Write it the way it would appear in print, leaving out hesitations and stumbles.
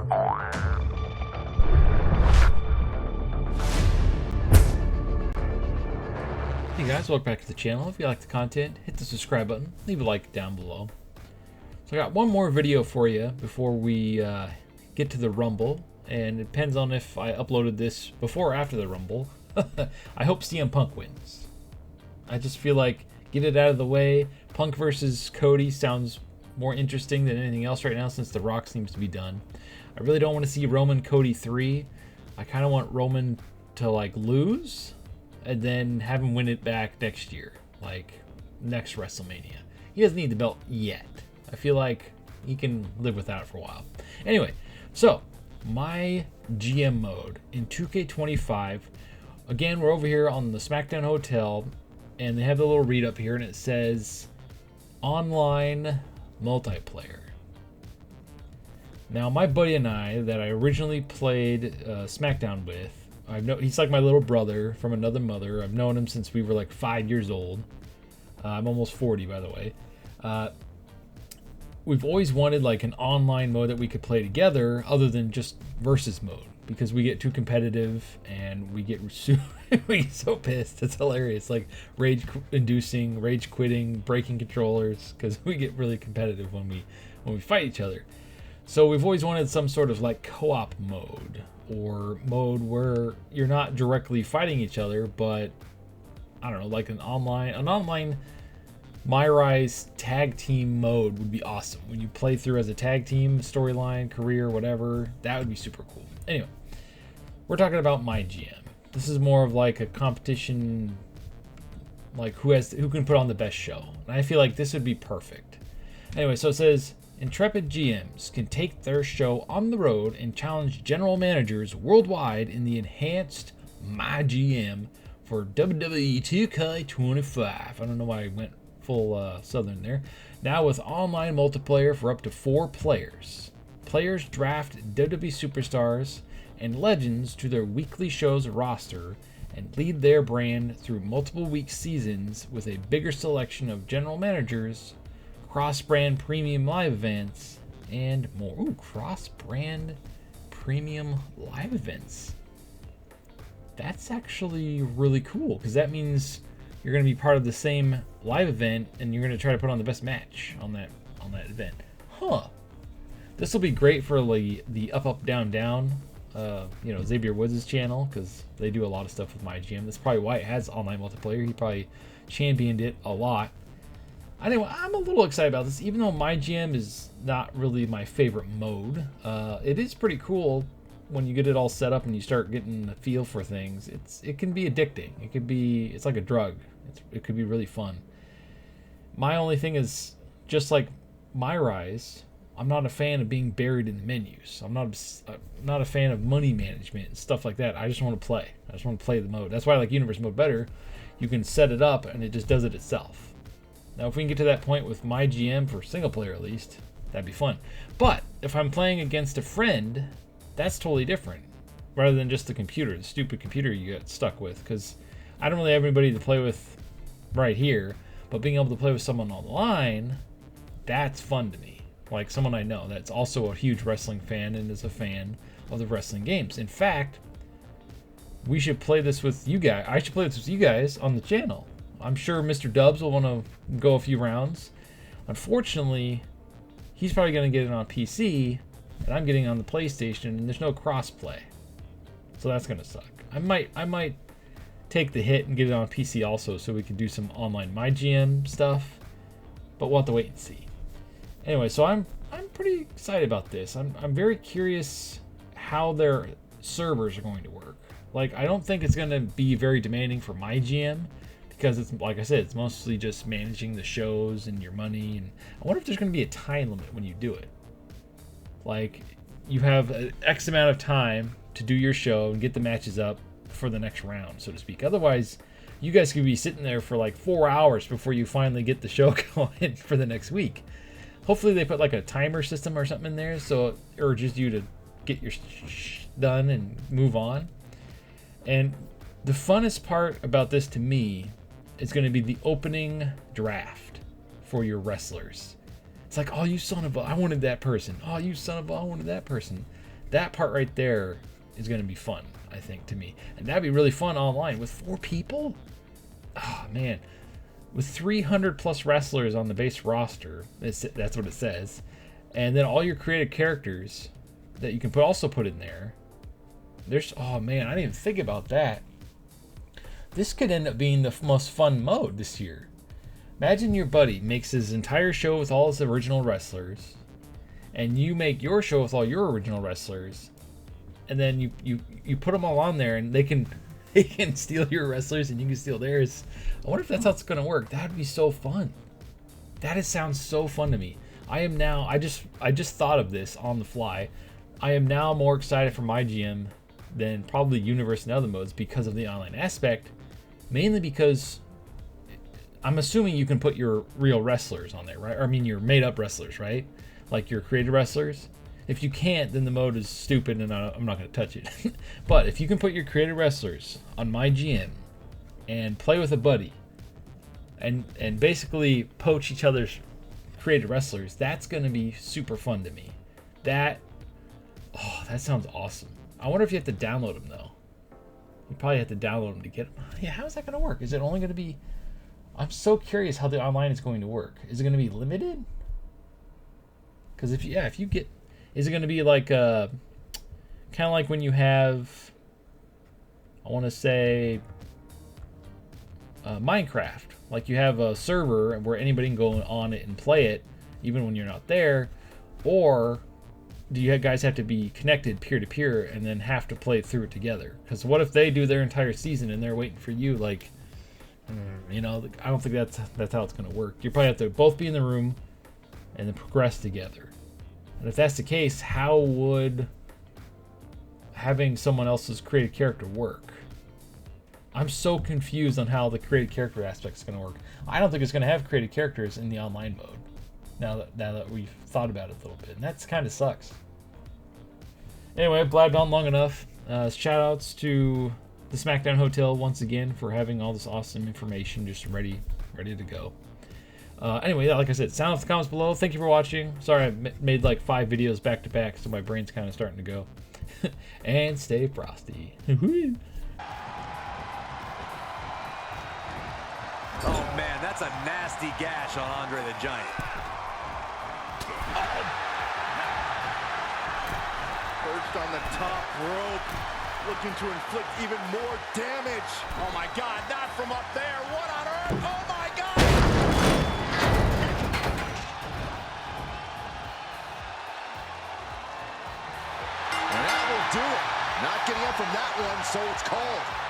Hey guys, welcome back to the channel. If you like the content, hit the subscribe button, leave a like down below. So I got one more video for you before we get to the Rumble, and it depends on if I uploaded this before or after the Rumble. I hope CM Punk wins. I just feel like get it out of the way. Punk versus Cody sounds more interesting than anything else right now since The Rock seems to be done. I really don't want to see Roman Cody 3. I kind of want Roman to like lose and then have him win it back next year, like next WrestleMania. He doesn't need the belt yet. I feel like he can live without it for a while. Anyway, so my GM mode in 2K25. Again, we're over here on the SmackDown Hotel, and they have the little read up here, and it says online multiplayer. Now, my buddy and I that I originally played SmackDown with, he's like my little brother from another mother. I've known him since we were like 5 years old. I'm almost 40, by the way. We've always wanted like an online mode that we could play together other than just versus mode, because we get too competitive and we get so pissed. It's hilarious. Like rage-inducing, rage-quitting, breaking controllers, because we get really competitive when we fight each other. So we've always wanted some sort of like co-op mode, or mode where you're not directly fighting each other, but I don't know, like an online My Rise tag team mode would be awesome. When you play through as a tag team, storyline, career, whatever, that would be super cool. Anyway, we're talking about my GM. This is more of like a competition, like who can put on the best show. And I feel like this would be perfect. Anyway, so it says intrepid GMs can take their show on the road and challenge general managers worldwide in the enhanced My GM for WWE 2K25. I don't know why I went full Southern there. Now with online multiplayer for up to 4 players. Players draft WWE superstars and legends to their weekly show's roster and lead their brand through multiple week seasons with a bigger selection of general managers, cross-brand premium live events, and more. Ooh, cross-brand premium live events. That's actually really cool, because that means you're going to be part of the same live event and you're going to try to put on the best match on that event. Huh. This will be great for the up, down, down, Xavier Woods' channel, because they do a lot of stuff with my GM. That's probably why it has online multiplayer. He probably championed it a lot. Anyway, I'm a little excited about this, even though my GM is not really my favorite mode. It is pretty cool when you get it all set up and you start getting the feel for things. It can be addicting. It's like a drug. It could be really fun. My only thing is, just like My Rise, I'm not a fan of being buried in the menus. I'm not a fan of money management and stuff like that. I just want to play. I just want to play the mode. That's why I like Universe mode better. You can set it up and it just does it itself. Now, if we can get to that point with my GM for single player at least, that'd be fun. But if I'm playing against a friend, that's totally different. Rather than just the computer, the stupid computer you get stuck with. Because I don't really have anybody to play with right here. But being able to play with someone online, that's fun to me. Like someone I know that's also a huge wrestling fan and is a fan of the wrestling games. In fact, we should play this with you guys. I should play this with you guys on the channel. I'm sure Mr. Dubs will want to go a few rounds. Unfortunately, he's probably going to get it on PC, and I'm getting it on the PlayStation, and there's no crossplay. So that's going to suck. I might take the hit and get it on PC also, so we can do some online My GM stuff, but we'll have to wait and see. Anyway, so I'm pretty excited about this. I'm very curious how their servers are going to work. Like, I don't think it's going to be very demanding for my GM, because it's, like I said, it's mostly just managing the shows and your money. And I wonder if there's going to be a time limit when you do it. Like, you have an X amount of time to do your show and get the matches up for the next round, so to speak. Otherwise, you guys could be sitting there for like 4 hours before you finally get the show going for the next week. Hopefully they put like a timer system or something in there, so it urges you to get your done and move on. And the funnest part about this to me is going to be the opening draft for your wrestlers. It's like, oh, you son of a, I wanted that person. Oh, you son of a, I wanted that person. That part right there is going to be fun, I think, to me. And that'd be really fun online with 4 people. Oh, man. With 300 plus wrestlers on the base roster, that's what it says. And then all your creative characters that you can also put in there. Oh man, I didn't even think about that. This could end up being the most fun mode this year. Imagine your buddy makes his entire show with all his original wrestlers, and you make your show with all your original wrestlers, and then you put them all on there, and they can steal your wrestlers and you can steal theirs. I wonder if that's how it's gonna work. That'd be so fun. Sounds so fun to me. I just thought of this on the fly. I am now more excited for my GM than probably Universe and other modes because of the online aspect, mainly because I'm assuming you can put your real wrestlers on there, right? Or I mean your made up wrestlers, right? Like your created wrestlers. If you can't, then the mode is stupid and I'm not going to touch it. But if you can put your created wrestlers on my GM and play with a buddy and basically poach each other's created wrestlers, that's going to be super fun to me. That sounds awesome. I wonder if you have to download them, though. You probably have to download them to get them. Yeah, how is that going to work? Is it only going to be... I'm so curious how the online is going to work. Is it going to be limited? Because if you get... Is it going to be like kind of like when you have, I want to say, Minecraft. Like you have a server where anybody can go on it and play it, even when you're not there. Or do you guys have to be connected peer-to-peer and then have to play through it together? Because what if they do their entire season and they're waiting for you? Like, I don't think that's how it's going to work. You probably have to both be in the room and then progress together. And if that's the case, how would having someone else's created character work? I'm so confused on how the created character aspect is going to work. I don't think it's going to have created characters in the online mode. Now that we've thought about it a little bit, and that's kind of sucks. Anyway, I've blabbed on long enough. Shout outs to the SmackDown Hotel once again for having all this awesome information just ready to go. Anyway, like I said, sound off the comments below. Thank you for watching. Sorry I made like 5 videos back to back, so my brain's kind of starting to go. And stay frosty. Oh man, that's a nasty gash on Andre the Giant. Perched on the top rope, looking to inflict even more damage. Oh my God, not from up there. What on earth? Oh my God! And that will do it. Not getting up from that one, so it's called.